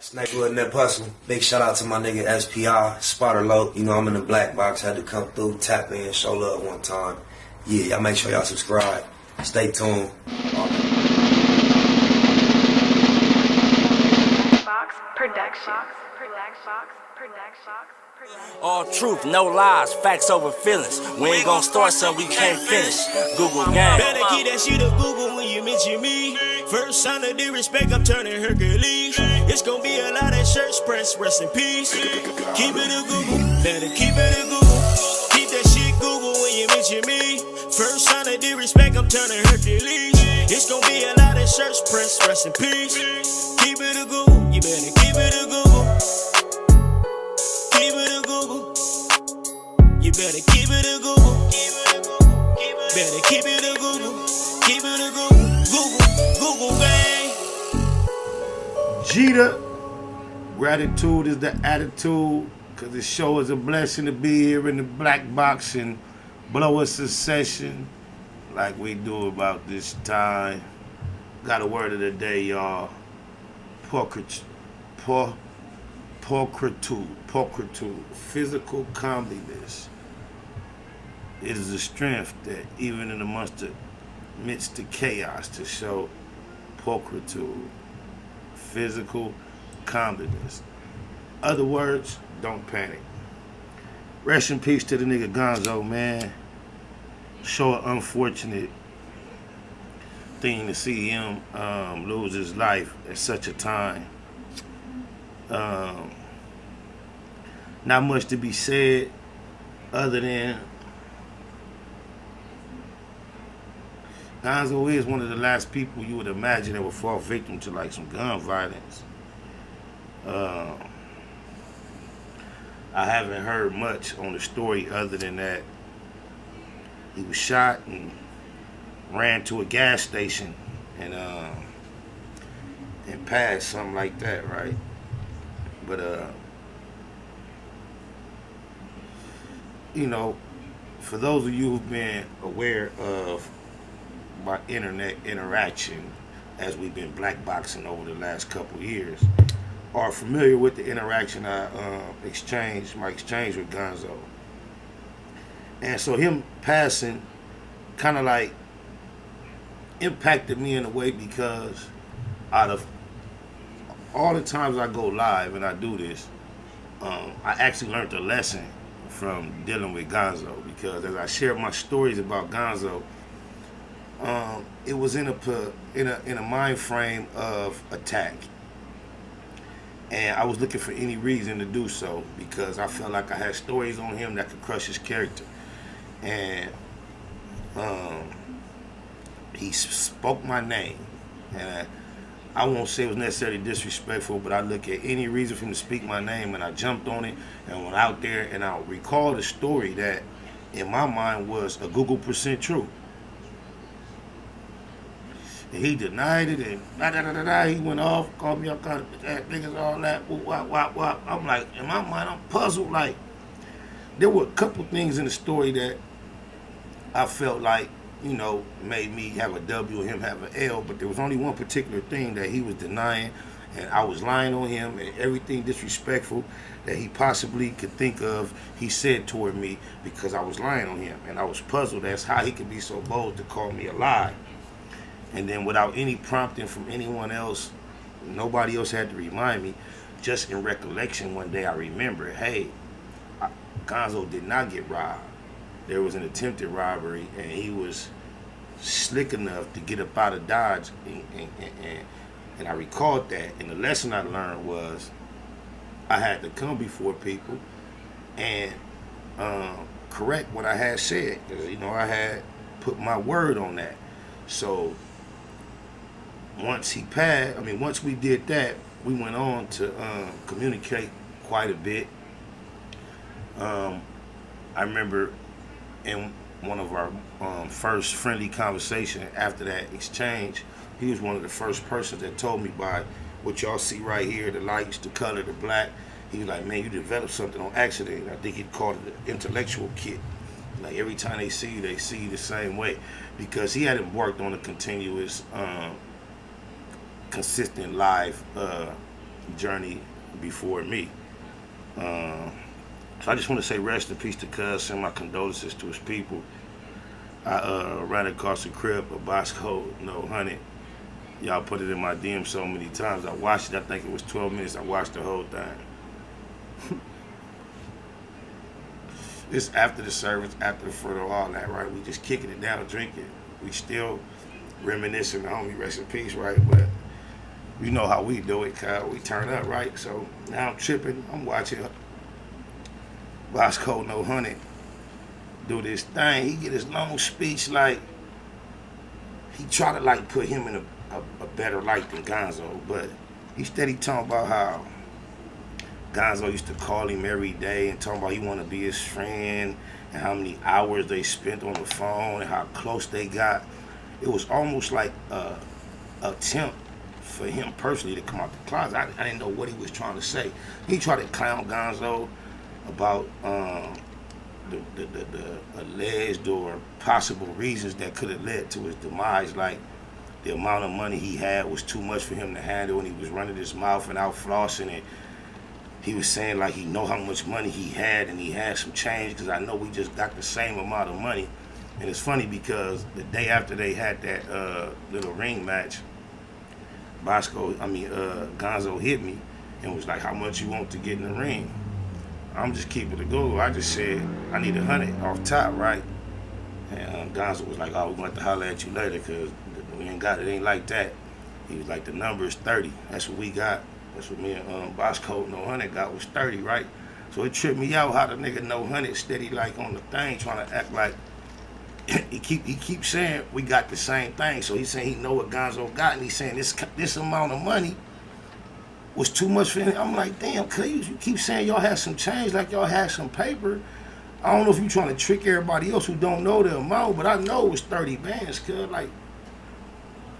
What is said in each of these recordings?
Snakewood and that hustle. Big shout out to my nigga SPI, Spotter Low. You know I'm in the black box, had to come through, tap in, show love one time. Yeah, y'all make sure y'all subscribe. Stay tuned. Box Production. All truth, no lies, facts over feelings. We ain't gon' start something we can't finish. Google gang. Better keep that shit up Google when you mention me. First sign of disrespect, I'm turning Hercules. It's gon' be a lot of shirts press, rest in peace. Keep it a Google, better keep it a Google. Keep that shit Google when you mention me. First sign of disrespect, I'm turning Hercules. It's gon' be a lot of shirts press, rest in peace. Keep it a Google, you better keep it a Google. Keep it a Google. You better keep it a Google. Better keep it a Google. Keep it a Google. Google gang. Jeter, gratitude is the attitude, cause the show is a blessing to be here in the black box and blow a succession like we do about this time. Got a word of the day, y'all. Pulchritude, physical comeliness. It is a strength that even in amidst the chaos to show pulchritude, physical comeliness. Other words, don't panic. Rest in peace to the nigga Gonzo, man. So an unfortunate thing to see him lose his life at such a time. Not much to be said other than Gonzo is one of the last people you would imagine that would fall victim to like some gun violence. I haven't heard much on the story other than that he was shot and ran to a gas station and passed, something like that, right? But you know, for those of you who've been aware of my internet interaction as we've been blackboxing over the last couple of years, are familiar with the interaction I exchanged with Gonzo. And so him passing kind of like impacted me in a way because out of all the times I go live and I do this, I actually learned a lesson from dealing with Gonzo, because as I shared my stories about Gonzo, it was in a mind frame of attack, and I was looking for any reason to do so because I felt like I had stories on him that could crush his character, and he spoke my name, and I won't say it was necessarily disrespectful, but I look at any reason for him to speak my name, and I jumped on it and went out there, and I recalled a story that in my mind was a Google % true. And he denied it, and he went off, called me all kind of niggas, all that, wop. I'm like, in my mind, I'm puzzled. Like, there were a couple things in the story that I felt like, you know, made me have a W and him have an L, but there was only one particular thing that he was denying, and I was lying on him, and everything disrespectful that he possibly could think of, he said toward me because I was lying on him, and I was puzzled as how he could be so bold to call me a lie. And then without any prompting from anyone else, nobody else had to remind me, just in recollection one day I remembered, hey, Gonzo did not get robbed. There was an attempted robbery, and he was slick enough to get up out of Dodge, and I recalled that. And the lesson I learned was I had to come before people and correct what I had said, because you know I had put my word on that. So once we did that, we went on to communicate quite a bit. I remember in one of our first friendly conversation after that exchange, he was one of the first persons that told me, by what y'all see right here, the lights, the color, the black, he was like, man, you developed something on accident. I think he called it an intellectual kit. Like every time they see you the same way, because he hadn't worked on a continuous consistent live journey before me. So I just want to say rest in peace to Cuz, send my condolences to his people. I ran across the crib of BoskHoe, no Hunnid. Y'all put it in my DM so many times. I watched it, I think it was 12 minutes. I watched the whole thing. It's after the service, after the funeral, all that, right? We just kicking it down, drinking. We still reminiscing, homie, rest in peace, right? But you know how we do it, cuz we turn up, right? So now I'm tripping, I'm watching BoskHoe, no Hunnid, do this thing. He get his long speech, like, he try to like put him in a better light than Gonzo, but he steady talking about how Gonzo used to call him every day and talking about he want to be his friend and how many hours they spent on the phone and how close they got. It was almost like a attempt for him personally to come out the closet. I didn't know what he was trying to say. He tried to clown Gonzo about the alleged or possible reasons that could have led to his demise, like the amount of money he had was too much for him to handle, and he was running his mouth and out flossing it. He was saying like he know how much money he had and he had some change because I know we just got the same amount of money. And it's funny because the day after they had that little ring match, Gonzo hit me and was like, how much you want to get in the ring? I'm just keeping it going. I just said, I need 100 off top, right? And Gonzo was like, oh, we're going to have to holler at you later because we ain't got it. It ain't like that. He was like, the number is 30. That's what we got. That's what me and BoskHoe, no Hunnid got was 30, right? So it tripped me out how the nigga no Hunnid steady like on the thing trying to act like he keep saying we got the same thing. So he's saying he know what Gonzo got, and he's saying this amount of money was too much for him. I'm like, damn, cuz you keep saying y'all had some change, like y'all had some paper. I don't know if you trying to trick everybody else who don't know the amount, but I know it was 30 bands, cuz like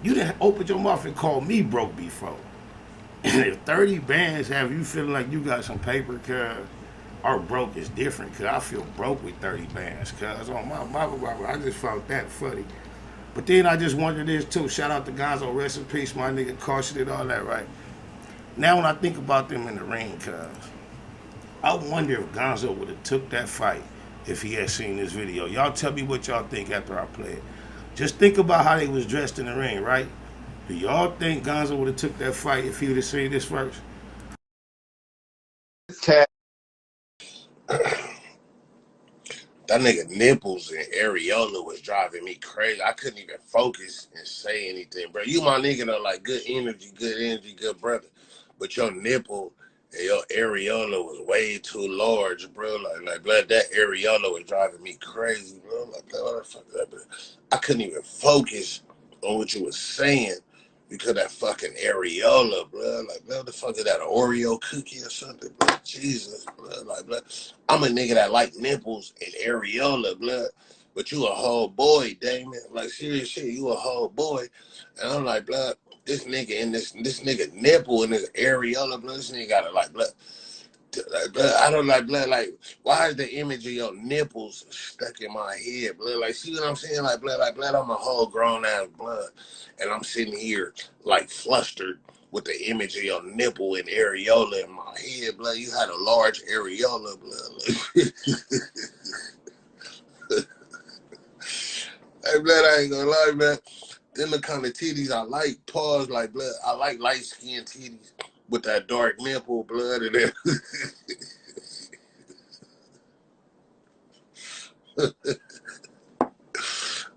you didn't open your mouth and call me broke before. And if 30 bands have you feeling like you got some paper, cuz our broke is different, cuz I feel broke with 30 bands, cuz on my mama, I just found that funny. But then I just wondered this too. Shout out to Gonzo, rest in peace, my nigga, caution and all that, right? Now when I think about them in the ring, cuz I wonder if Gonzo would have took that fight if he had seen this video. Y'all tell me what y'all think after I play it. Just think about how they was dressed in the ring, right? Do y'all think Gonzo would have took that fight if he would have seen this first? That nigga nipples and areola was driving me crazy. I couldn't even focus and say anything, bro. You my nigga though, like good energy, good brother. But your nipple and your areola was way too large, bro. Like blood, that areola was driving me crazy, bro. Like, what the fuck is that, bro? I couldn't even focus on what you was saying because that fucking areola, bro. Like, what the fuck is that, an Oreo cookie or something, bro? Jesus, blood. Like, blood. I'm a nigga that like nipples and areola, blood. But you a whole boy, Damon. Like, serious shit, you a whole boy. And I'm like, blood, this nigga and this nigga nipple and this areola, blood. This nigga got to like, blood. Like, blood, I don't like blood. Like, why is the image of your nipples stuck in my head, blood? Like, see what I'm saying? Like, blood, I'm a whole grown ass blood, and I'm sitting here like flustered with the image of your nipple and areola in my head, blood. You had a large areola, blood. Hey, blood, I ain't gonna lie, man. Them the kind of titties I like. Pause, like, blood. I like light skinned titties with that dark nipple, blood, and then.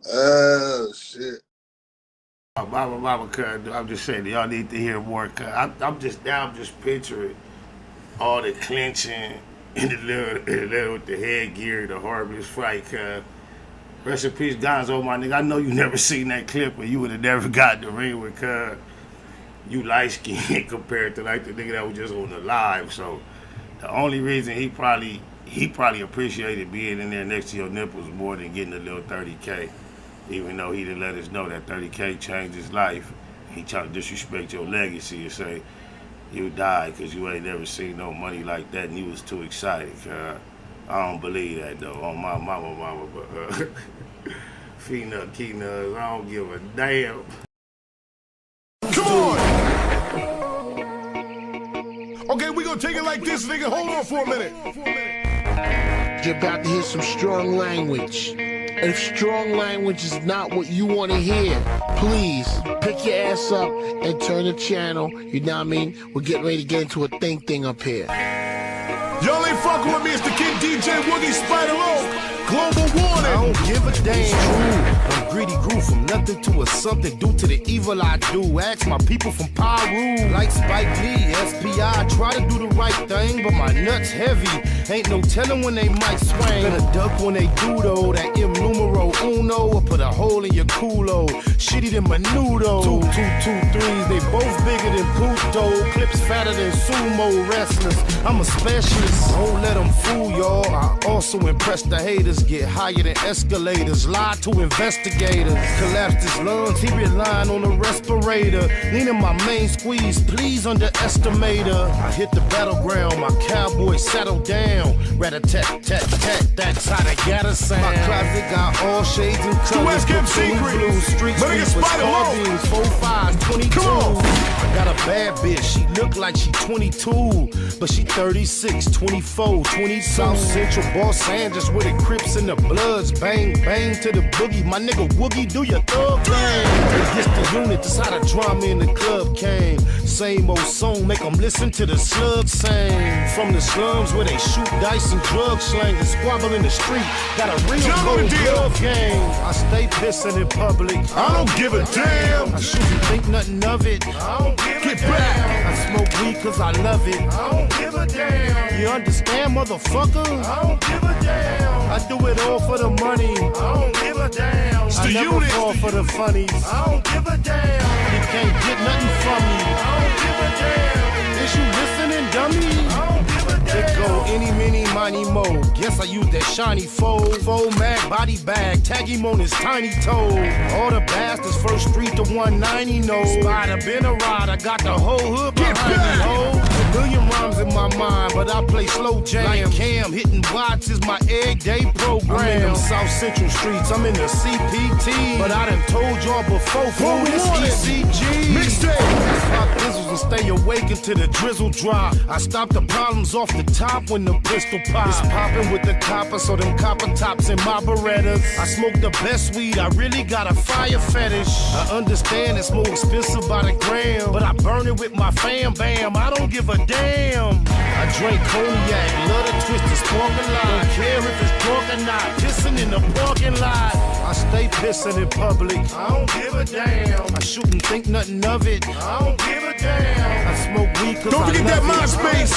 Oh shit. Mama, I'm just saying, y'all need to hear more. I'm just picturing all the clinching and the little with the headgear, the Harvest fight. Rest in peace, Gonzo, my nigga. I know you never seen that clip, but you would have never got the ring with you light skinned compared to like the nigga that was just on the live. So the only reason he probably appreciated being in there next to your nipples more than getting a little 30K. Even though he didn't let us know that 30K changed his life. He tried to disrespect your legacy and say you died because you ain't never seen no money like that and you was too excited. I don't believe that though. On my mama, but Fina, Kina, I don't give a damn. Come on! Okay, we gonna take it like this, nigga. Hold on for a minute. You're about to hear some strong language. And if strong language is not what you want to hear, please pick your ass up and turn the channel. You know what I mean? We're getting ready to get into a thing up here. Y'all ain't fucking with me. It's the Kid DJ Woogie Spider-O. Global warning. I don't give a damn. I'm greedy, grew from nothing to a something due to the evil I do. Ask my people from Peru, like Spike Lee, SPI. Try to do the right thing, but my nuts heavy. Ain't no telling when they might swing. Gonna duck when they do though. That M numero uno, or put a hole in your culo. Shitty than menudo. 2, 2, 2, 3s, they both bigger than Puto. Clips fatter than sumo wrestlers. I'm a specialist. Don't let them fool y'all. I also impress the haters. Get higher than escalators. Lie to investigators. Collapsed his lungs. He relying on a respirator. Leaning my main squeeze. Please underestimate her. I hit the battleground. My cowboy settled down. Rat-a-tat-tat-tat. That's how they gotta sound. My closet got all shades and colors. Blue street sweepers, carbines, 4, 5, 22. I got a bad bitch. She look like she 22, but she 36, 24, 20. South Central Los Angeles with the Crips and the Bloods. Bang, bang to the boogie. My nigga Woogie, do your thug thing. It's the unit, that's how the drama in the club came. Same old song, make them listen to the slug sing. From the slums where they shoot dice and drug slang and squabble in the street. Got a real cold glove game. I stay pissing in public. I don't give a damn. I shouldn't think nothing of it. I don't give a damn. I smoke weed cause I love it. I don't give a damn. You understand, motherfucker? I don't give a damn. I do it all for the money. I don't give a damn. I never fall for the funnies. I don't give a damn. You can't get nothing from me. I don't give a damn. Is you listening, dummy? I don't give a damn. It go any, mini, money, mo. Guess I use that shiny fold. Full mag, body bag. Tag him on his tiny toe. All the bastards, first street to 190, no. Spider been a ride. I got the whole hood behind me, ho. A million rhymes in my mind, but I play slow jam. Like Cam, hitting watts is my everyday program. I'm in them South Central streets, I'm in the CPT. But I done told y'all before, fool, this ECG. Mixtape. Pop pizzles and stay awake until the drizzle drop. I stop the problems off the top when the pistol pop. It's popping with the copper, so them copper tops in my Berettas. I smoke the best weed, I really got a fire fetish. I understand it's more expensive by the gram, but I burn it with my fam bam, I don't give a damn. I drink cognac, love to twist the sparking lot. Don't care if it's drunk or not, pissing in the parking lot. I stay pissing in public, I don't give a damn. I shouldn't think nothing of it, I don't give a damn. I smoke weed cause Don't forget that MySpace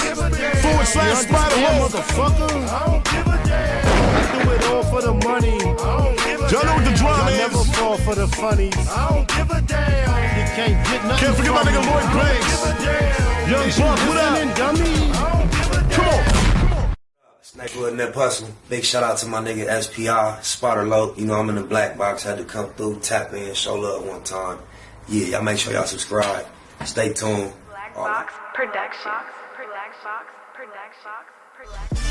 /Spider-O. Motherfucker, I don't give a damn. I do it all for the money. I don't give a damn. Y'all know what the drama I is. never fall for the funnies. I don't give a damn. You can't get nothing. Can't forget my from nigga me. Lloyd Banks. Young Buck, what up? Dummy. Come on. Snakewood and that Puzzle. Big shout out to my nigga SPI, Spotter Low. You know I'm in the black box, had to come through, tap in, show love one time. Yeah, y'all make sure y'all subscribe. Stay tuned. Black Box Production. Black Box Production.